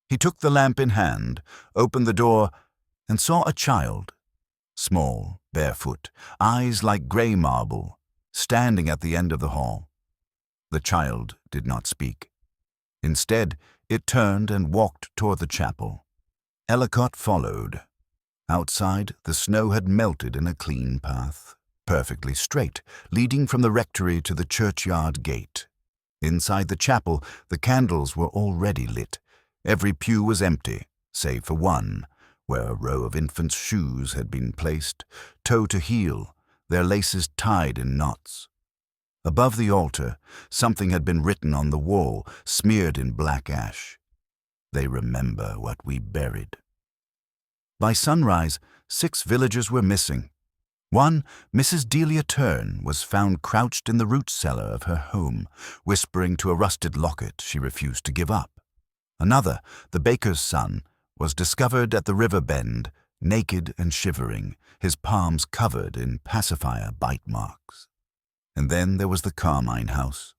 He took the lamp in hand, opened the door, and saw a child, small, barefoot, eyes like grey marble, standing at the end of the hall. The child did not speak. Instead, it turned and walked toward the chapel. Ellicott followed. Outside, the snow had melted in a clean path, perfectly straight, leading from the rectory to the churchyard gate. Inside the chapel, the candles were already lit. Every pew was empty, save for one, where a row of infants' shoes had been placed, toe to heel, their laces tied in knots. Above the altar, something had been written on the wall, smeared in black ash. They remember what we buried. By sunrise, 6 villagers were missing. One, Mrs. Delia Turn, was found crouched in the root cellar of her home, whispering to a rusted locket she refused to give up. Another, the baker's son, was discovered at the river bend, naked and shivering, his palms covered in pacifier bite marks. And then there was the Carmine house.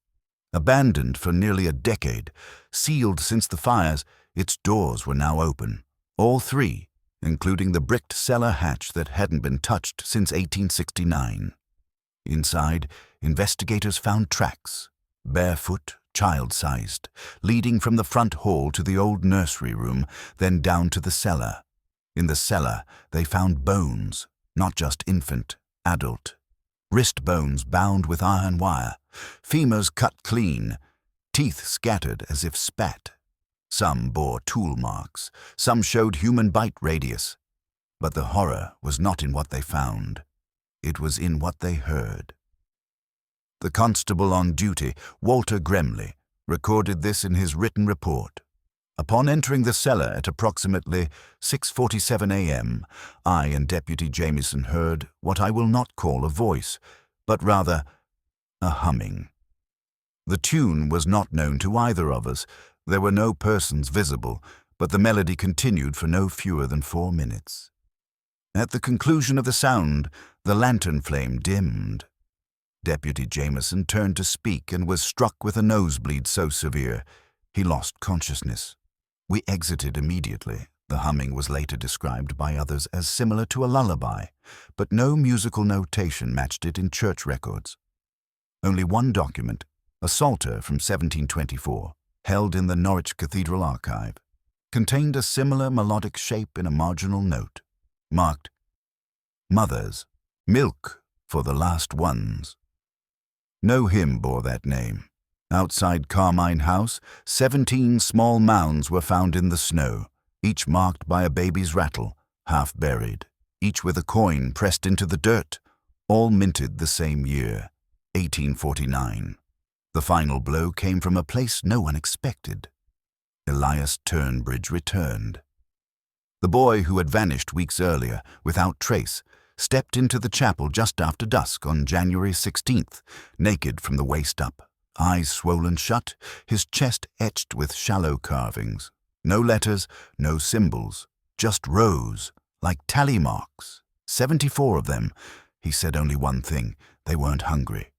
Abandoned for nearly a decade, sealed since the fires, its doors were now open. All 3, including the bricked cellar hatch that hadn't been touched since 1869. Inside, investigators found tracks, barefoot, child-sized, leading from the front hall to the old nursery room, then down to the cellar. In the cellar, they found bones, not just infant, adult. Wrist bones bound with iron wire, femurs cut clean, teeth scattered as if spat. Some bore tool marks, some showed human bite radius. But the horror was not in what they found. It was in what they heard. The constable on duty, Walter Gremley, recorded this in his written report. Upon entering the cellar at approximately 6:47 a.m., I and Deputy Jameson heard what I will not call a voice, but rather a humming. The tune was not known to either of us. There were no persons visible, but the melody continued for no fewer than 4 minutes. At the conclusion of the sound, the lantern flame dimmed. Deputy Jameson turned to speak and was struck with a nosebleed so severe he lost consciousness. We exited immediately. The humming was later described by others as similar to a lullaby, but no musical notation matched it in church records. Only one document, a psalter from 1724, held in the Norwich Cathedral archive, contained a similar melodic shape in a marginal note, marked, "Mothers, milk for the last ones." No hymn bore that name. Outside Carmine House, 17 small mounds were found in the snow, each marked by a baby's rattle, half buried, each with a coin pressed into the dirt, all minted the same year, 1849. The final blow came from a place no one expected. Elias Turnbridge returned. The boy who had vanished weeks earlier, without trace, stepped into the chapel just after dusk on January 16th, naked from the waist up, eyes swollen shut, his chest etched with shallow carvings. No letters, no symbols, just rows, like tally marks. 74 of them. He said only one thing: they weren't hungry.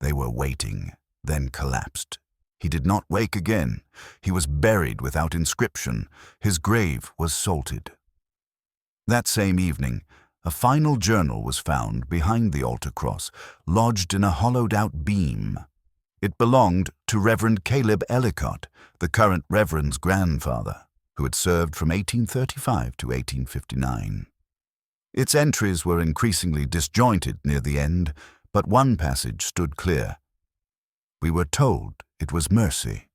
They were waiting, then collapsed. He did not wake again. He was buried without inscription. His grave was salted. That same evening, a final journal was found behind the altar cross, lodged in a hollowed-out beam. It belonged to Reverend Caleb Ellicott, the current Reverend's grandfather, who had served from 1835 to 1859. Its entries were increasingly disjointed near the end, but one passage stood clear. We were told it was mercy,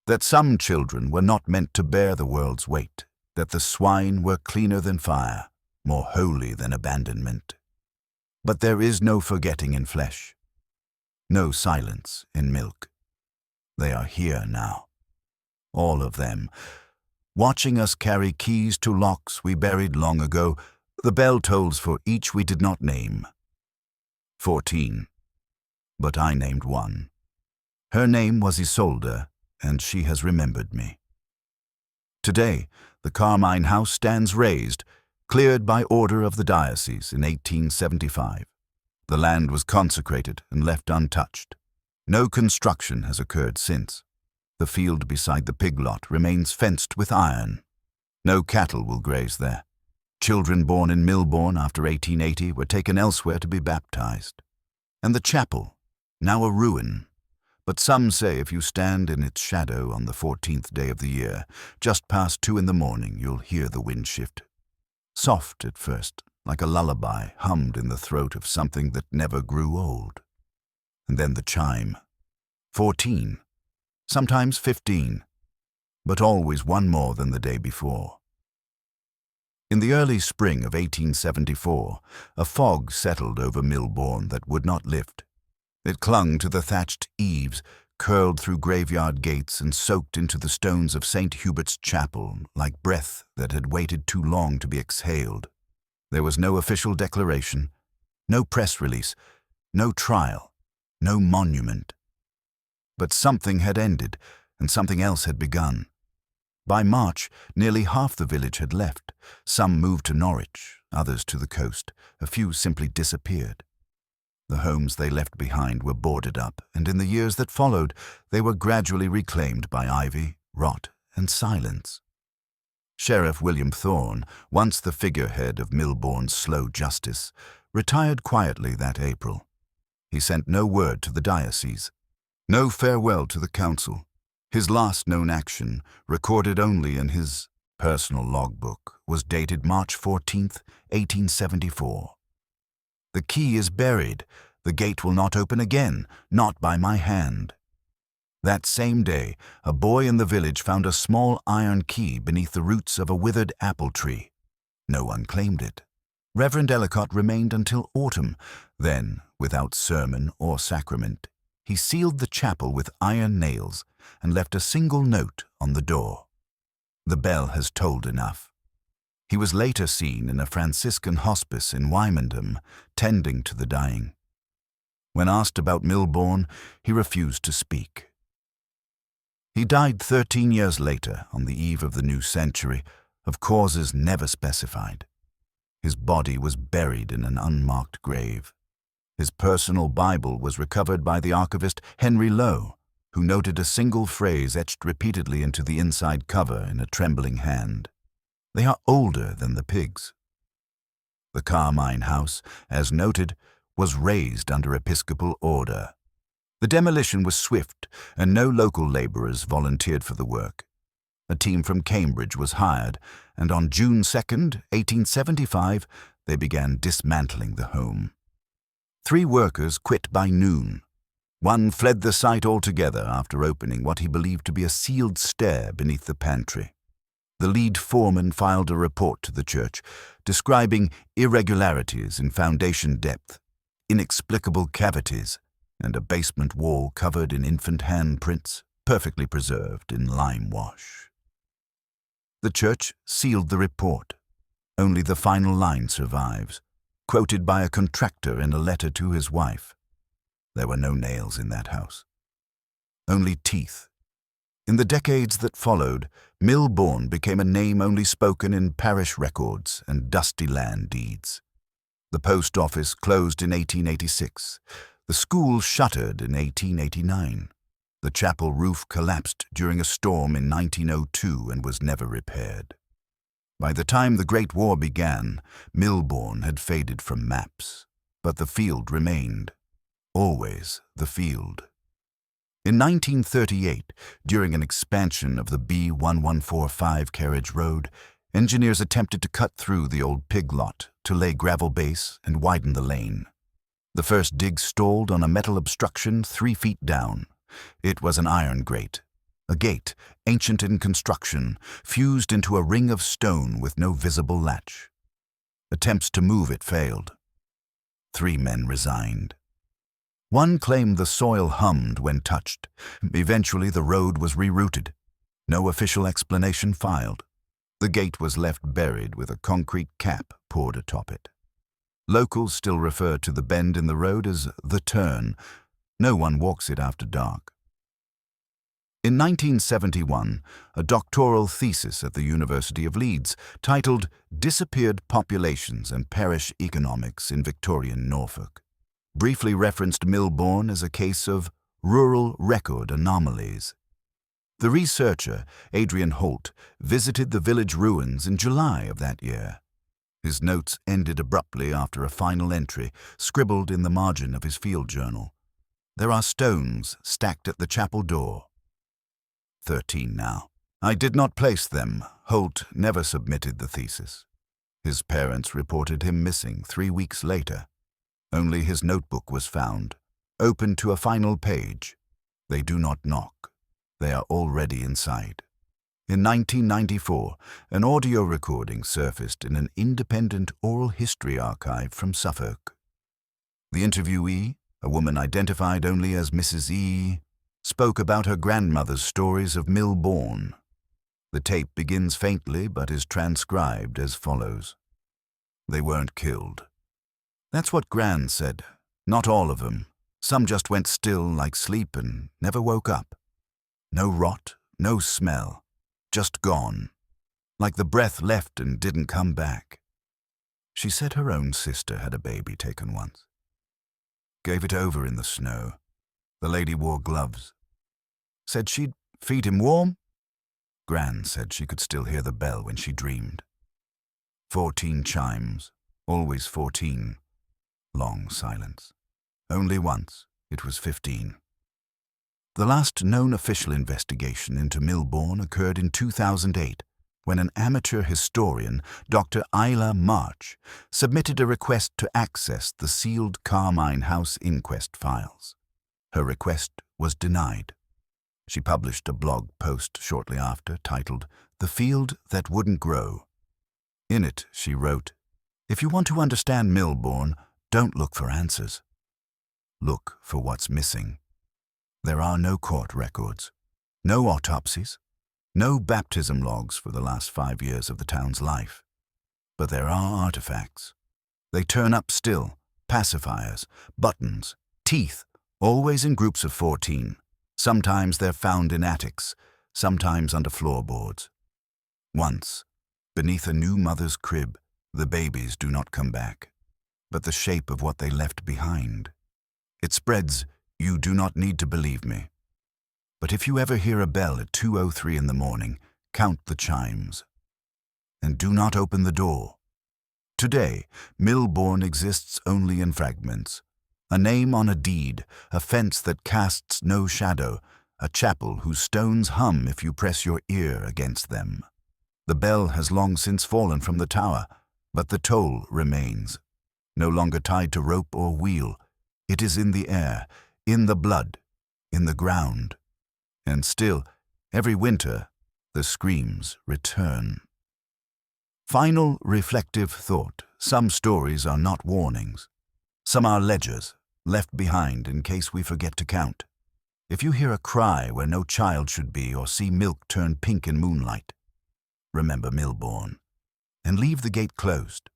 that some children were not meant to bear the world's weight, that the swine were cleaner than fire, more holy than abandonment. But there is no forgetting in flesh, no silence in milk. They are here now, all of them, watching us carry keys to locks we buried long ago. The bell tolls for each we did not name. 14, but I named one. Her name was Isolde, and she has remembered me. Today, the Carmine House stands raised, cleared by order of the diocese in 1875. The land was consecrated and left untouched. No construction has occurred since. The field beside the pig lot remains fenced with iron. No cattle will graze there. Children born in Milbourne after 1880 were taken elsewhere to be baptized. And the chapel, now a ruin. But some say if you stand in its shadow on the 14th day of the year, just past 2 in the morning, you'll hear the wind shift. Soft at first, like a lullaby hummed in the throat of something that never grew old. And then the chime. 14, sometimes 15, but always one more than the day before. In the early spring of 1874, a fog settled over Milbourne that would not lift. It clung to the thatched eaves, curled through graveyard gates, and soaked into the stones of St. Hubert's Chapel like breath that had waited too long to be exhaled. There was no official declaration, no press release, no trial, no monument. But something had ended, and something else had begun. By March, nearly half the village had left. Some moved to Norwich, others to the coast. A few simply disappeared. The homes they left behind were boarded up, and in the years that followed, they were gradually reclaimed by ivy, rot, and silence. Sheriff William Thorne, once the figurehead of Milbourne's slow justice, retired quietly that April. He sent no word to the diocese, no farewell to the council. His last known action, recorded only in his personal logbook, was dated March 14, 1874. "The key is buried. The gate will not open again, not by my hand." That same day, a boy in the village found a small iron key beneath the roots of a withered apple tree. No one claimed it. Reverend Ellicott remained until autumn. Then, without sermon or sacrament, he sealed the chapel with iron nails and left a single note on the door. The bell has tolled enough. He was later seen in a Franciscan hospice in Wymondham, tending to the dying. When asked about Milbourne, he refused to speak. He died 13 years later, on the eve of the new century, of causes never specified. His body was buried in an unmarked grave. His personal Bible was recovered by the archivist Henry Lowe, who noted a single phrase etched repeatedly into the inside cover in a trembling hand. "They are older than the pigs." The Carmine House, as noted, was razed under episcopal order. The demolition was swift, and no local labourers volunteered for the work. A team from Cambridge was hired, and on June 2, 1875, they began dismantling the home. 3 workers quit by noon. One fled the site altogether after opening what he believed to be a sealed stair beneath the pantry. The lead foreman filed a report to the church, describing irregularities in foundation depth, inexplicable cavities, and a basement wall covered in infant handprints, perfectly preserved in lime wash. The church sealed the report. Only the final line survives, quoted by a contractor in a letter to his wife. There were no nails in that house. Only teeth. In the decades that followed, Milbourne became a name only spoken in parish records and dusty land deeds. The post office closed in 1886. The school shuttered in 1889. The chapel roof collapsed during a storm in 1902 and was never repaired. By the time the Great War began, Milbourne had faded from maps, but the field remained. Always the field. In 1938, during an expansion of the B1145 carriage road, engineers attempted to cut through the old pig lot to lay gravel base and widen the lane. The first dig stalled on a metal obstruction 3 feet down. It was an iron grate, a gate, ancient in construction, fused into a ring of stone with no visible latch. Attempts to move it failed. 3 men resigned. One claimed the soil hummed when touched. Eventually the road was rerouted. No official explanation filed. The gate was left buried with a concrete cap poured atop it. Locals still refer to the bend in the road as the turn. No one walks it after dark. In 1971, a doctoral thesis at the University of Leeds, titled Disappeared Populations and Parish Economics in Victorian Norfolk, briefly referenced Milbourne as a case of rural record anomalies. The researcher, Adrian Holt, visited the village ruins in July of that year. His notes ended abruptly after a final entry, scribbled in the margin of his field journal. "There are stones stacked at the chapel door." 13 now. I did not place them. Holt never submitted the thesis. His parents reported him missing 3 weeks later. Only his notebook was found, open to a final page. They do not knock. They are already inside. In 1994, an audio recording surfaced in an independent oral history archive from Suffolk. The interviewee, a woman identified only as Mrs. E, spoke about her grandmother's stories of Mill Bourne. The tape begins faintly but is transcribed as follows. They weren't killed. That's what Gran said. Not all of them. Some just went still like sleep and never woke up. No rot, no smell, just gone. Like the breath left and didn't come back. She said her own sister had a baby taken once. Gave it over in the snow. The lady wore gloves. Said she'd feed him warm. Gran said she could still hear the bell when she dreamed. 14 chimes, always 14. Long silence. Only once, it was 15. The last known official investigation into Mill Bourne occurred in 2008, when an amateur historian, Dr. Isla March, submitted a request to access the sealed Carmine House inquest files. Her request was denied. She published a blog post shortly after titled, "The Field That Wouldn't Grow." In it, she wrote, "If you want to understand Mill Bourne, don't look for answers. Look for what's missing. There are no court records, no autopsies, no baptism logs for the last 5 years of the town's life. But there are artifacts. They turn up still, pacifiers, buttons, teeth, always in groups of 14. Sometimes they're found in attics, sometimes under floorboards. Once, beneath a new mother's crib, the babies do not come back, but the shape of what they left behind. It spreads, you do not need to believe me. But if you ever hear a bell at 2:03 in the morning, count the chimes. And do not open the door. Today, Mill Bourne exists only in fragments. A name on a deed, a fence that casts no shadow, a chapel whose stones hum if you press your ear against them. The bell has long since fallen from the tower, but the toll remains. No longer tied to rope or wheel, it is in the air, in the blood, in the ground. And still, every winter, the screams return. Final reflective thought. Some stories are not warnings. Some are ledgers, left behind in case we forget to count. If you hear a cry where no child should be or see milk turn pink in moonlight, remember Mill Bourne, and leave the gate closed.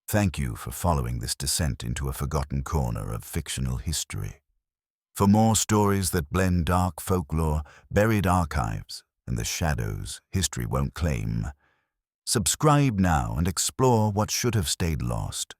Thank you for following this descent into a forgotten corner of fictional history. For more stories that blend dark folklore, buried archives, and the shadows history won't claim, subscribe now and explore what should have stayed lost.